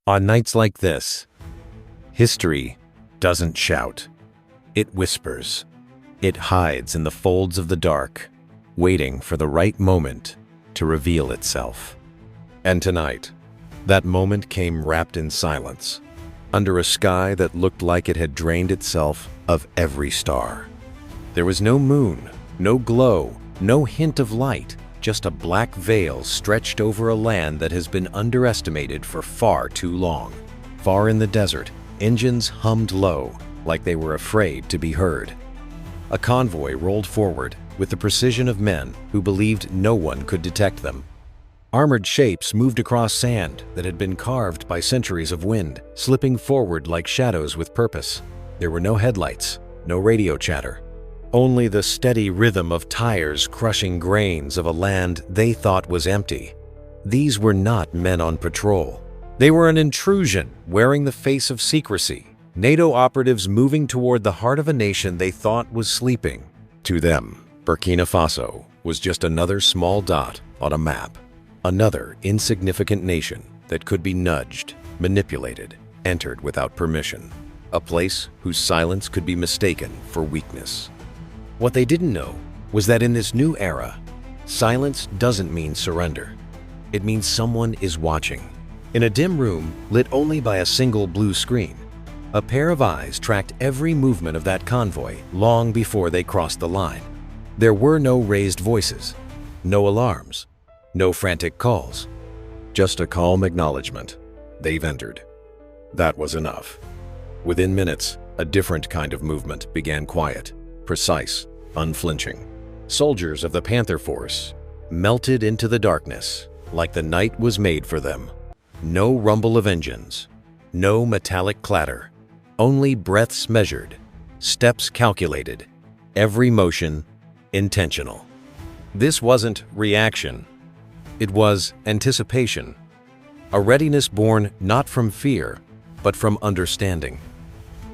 On nights like this, history doesn't shout. It whispers. It hides in the folds of the dark, waiting for the right moment to reveal itself. And tonight, that moment came wrapped in silence, under a sky that looked like it had drained itself of every star. There was no moon, no glow, no hint of light, just a black veil stretched over a land that has been underestimated for far too long. Far in the desert, engines hummed low, like they were afraid to be heard. A convoy rolled forward with the precision of men who believed no one could detect them. Armored shapes moved across sand that had been carved by centuries of wind, slipping forward like shadows with purpose. There were no headlights, no radio chatter. Only the steady rhythm of tires crushing grains of a land they thought was empty. These were not men on patrol. They were an intrusion wearing the face of secrecy. NATO operatives moving toward the heart of a nation they thought was sleeping. To them, Burkina Faso was just another small dot on a map. Another insignificant nation that could be nudged, manipulated, entered without permission. A place whose silence could be mistaken for weakness. What they didn't know was that in this new era, silence doesn't mean surrender. It means someone is watching. In a dim room lit only by a single blue screen, a pair of eyes tracked every movement of that convoy long before they crossed the line. There were no raised voices, no alarms, no frantic calls, just a calm acknowledgement. They've entered. That was enough. Within minutes, a different kind of movement began, quiet, precise, unflinching. Soldiers of the Panther Force melted into the darkness like the night was made for them. No rumble of engines, no metallic clatter, only breaths measured, steps calculated, every motion intentional. This wasn't reaction. It was anticipation, a readiness born not from fear, but from understanding.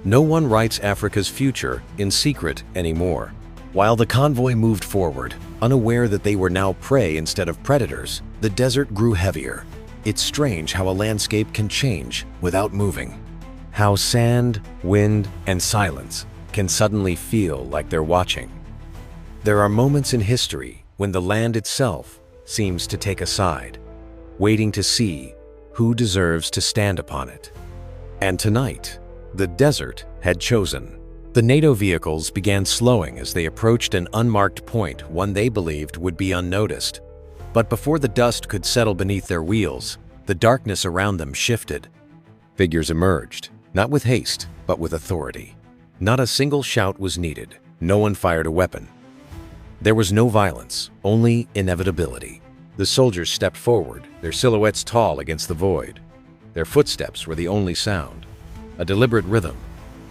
No one writes Africa's future in secret anymore. While the convoy moved forward, unaware that they were now prey instead of predators, the desert grew heavier. It's strange how a landscape can change without moving. How sand, wind, and silence can suddenly feel like they're watching. There are moments in history when the land itself seems to take a side, waiting to see who deserves to stand upon it. And tonight, the desert had chosen. The NATO vehicles began slowing as they approached an unmarked point, one they believed would be unnoticed. But before the dust could settle beneath their wheels, the darkness around them shifted. Figures emerged, not with haste, but with authority. Not a single shout was needed. No one fired a weapon. There was no violence, only inevitability. The soldiers stepped forward, their silhouettes tall against the void. Their footsteps were the only sound. A deliberate rhythm,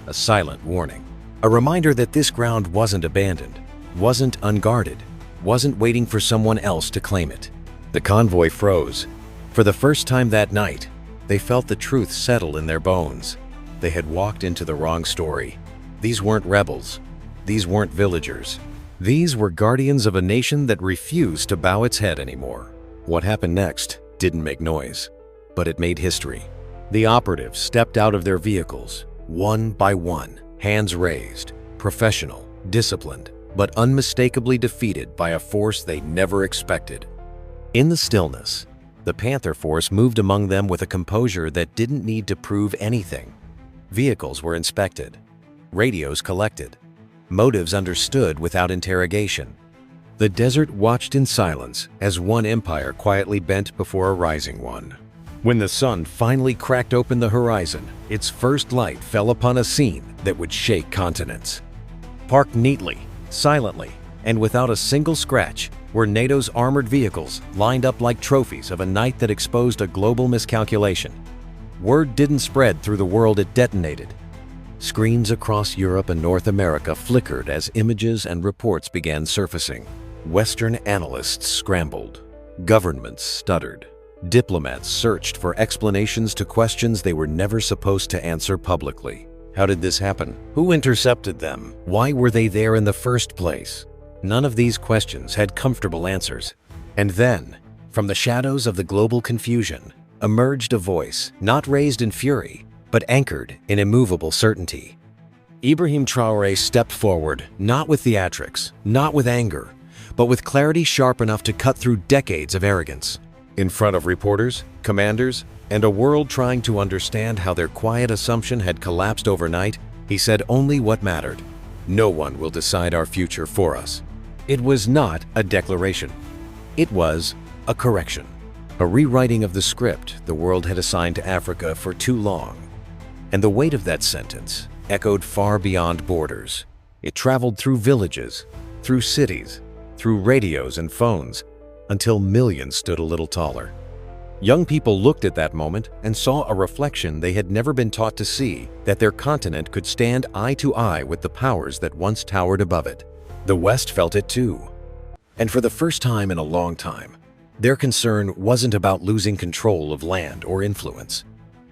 a silent warning. A reminder that this ground wasn't abandoned, wasn't unguarded, wasn't waiting for someone else to claim it. The convoy froze. For the first time that night, they felt the truth settle in their bones. They had walked into the wrong story. These weren't rebels. These weren't villagers. These were guardians of a nation that refused to bow its head anymore. What happened next didn't make noise, but it made history. The operatives stepped out of their vehicles, one by one, hands raised, professional, disciplined, but unmistakably defeated by a force they never expected. In the stillness, the Panther Force moved among them with a composure that didn't need to prove anything. Vehicles were inspected, radios collected, motives understood without interrogation. The desert watched in silence as one empire quietly bent before a rising one. When the sun finally cracked open the horizon, its first light fell upon a scene that would shake continents. Parked neatly, silently, and without a single scratch were NATO's armored vehicles lined up like trophies of a night that exposed a global miscalculation. Word didn't spread through the world it detonated. Screens across Europe and North America flickered as images and reports began surfacing. Western analysts scrambled. Governments stuttered. Diplomats searched for explanations to questions they were never supposed to answer publicly. How did this happen? Who intercepted them? Why were they there in the first place? None of these questions had comfortable answers. And then, from the shadows of the global confusion, emerged a voice not raised in fury, but anchored in immovable certainty. Ibrahim Traoré stepped forward, not with theatrics, not with anger, but with clarity sharp enough to cut through decades of arrogance. In front of reporters, commanders, and a world trying to understand how their quiet assumption had collapsed overnight, he said only what mattered. No one will decide our future for us. It was not a declaration. It was a correction. A rewriting of the script the world had assigned to Africa for too long. And the weight of that sentence echoed far beyond borders. It traveled through villages, through cities, through radios and phones, until millions stood a little taller. Young people looked at that moment and saw a reflection they had never been taught to see, that their continent could stand eye to eye with the powers that once towered above it. The West felt it too. And for the first time in a long time, their concern wasn't about losing control of land or influence.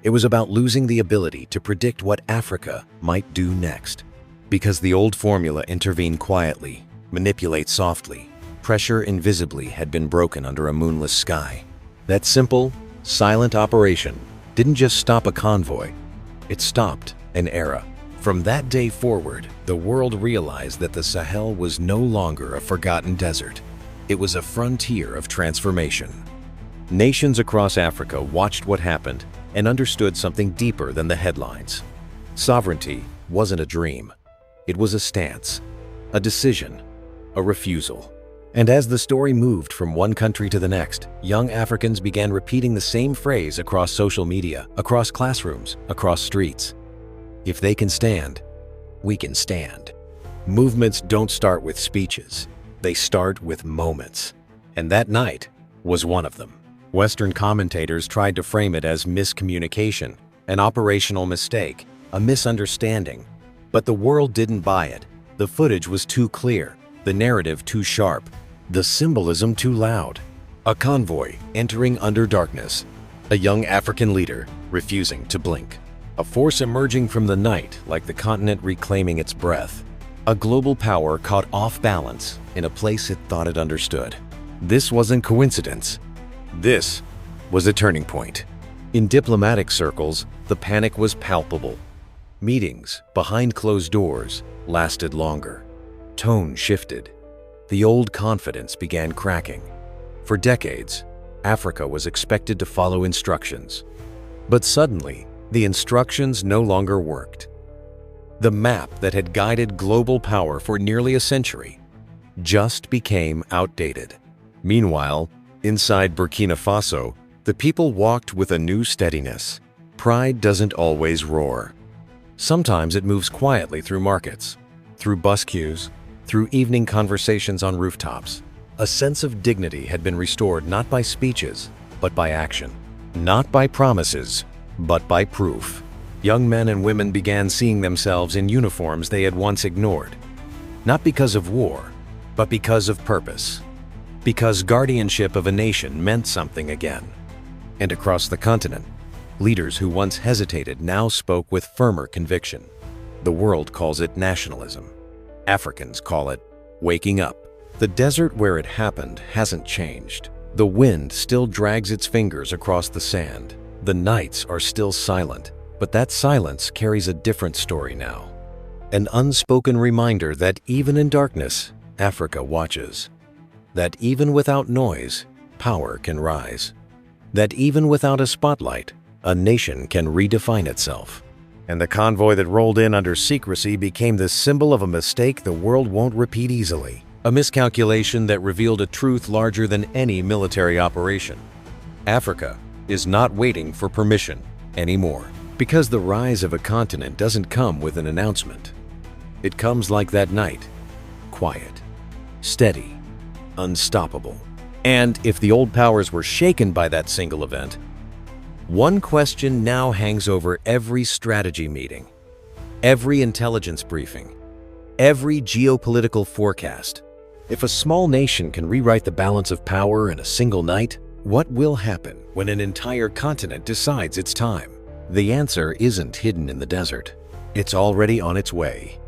It was about losing the ability to predict what Africa might do next. Because the old formula, intervene quietly, manipulate softly, pressure invisibly, had been broken under a moonless sky. That simple, silent operation didn't just stop a convoy, it stopped an era. From that day forward, the world realized that the Sahel was no longer a forgotten desert. It was a frontier of transformation. Nations across Africa watched what happened and understood something deeper than the headlines. Sovereignty wasn't a dream. It was a stance, a decision, a refusal. And as the story moved from one country to the next, young Africans began repeating the same phrase across social media, across classrooms, across streets. If they can stand, we can stand. Movements don't start with speeches. They start with moments. And that night was one of them. Western commentators tried to frame it as miscommunication, an operational mistake, a misunderstanding. But the world didn't buy it. The footage was too clear, the narrative too sharp, the symbolism too loud. A convoy entering under darkness, a young African leader refusing to blink. A force emerging from the night like the continent reclaiming its breath. A global power caught off balance in a place it thought it understood. This wasn't coincidence. This was a turning point. In diplomatic circles, the panic was palpable. Meetings behind closed doors lasted longer. Tone shifted. The old confidence began cracking. For decades, Africa was expected to follow instructions. But suddenly, the instructions no longer worked. The map that had guided global power for nearly a century just became outdated. Meanwhile, inside Burkina Faso, the people walked with a new steadiness. Pride doesn't always roar. Sometimes it moves quietly through markets, through bus queues, through evening conversations on rooftops. A sense of dignity had been restored not by speeches, but by action. Not by promises, but by proof. Young men and women began seeing themselves in uniforms they had once ignored. Not because of war, but because of purpose. Because guardianship of a nation meant something again. And across the continent, leaders who once hesitated now spoke with firmer conviction. The world calls it nationalism. Africans call it waking up. The desert where it happened hasn't changed. The wind still drags its fingers across the sand. The nights are still silent, but that silence carries a different story now. An unspoken reminder that even in darkness, Africa watches. That even without noise, power can rise. That even without a spotlight, a nation can redefine itself. And the convoy that rolled in under secrecy became the symbol of a mistake the world won't repeat easily. A miscalculation that revealed a truth larger than any military operation. Africa is not waiting for permission anymore. Because the rise of a continent doesn't come with an announcement. It comes like that night, quiet, steady, unstoppable. And if the old powers were shaken by that single event, one question now hangs over every strategy meeting, every intelligence briefing, every geopolitical forecast. If a small nation can rewrite the balance of power in a single night, what will happen when an entire continent decides it's time? The answer isn't hidden in the desert. It's already on its way.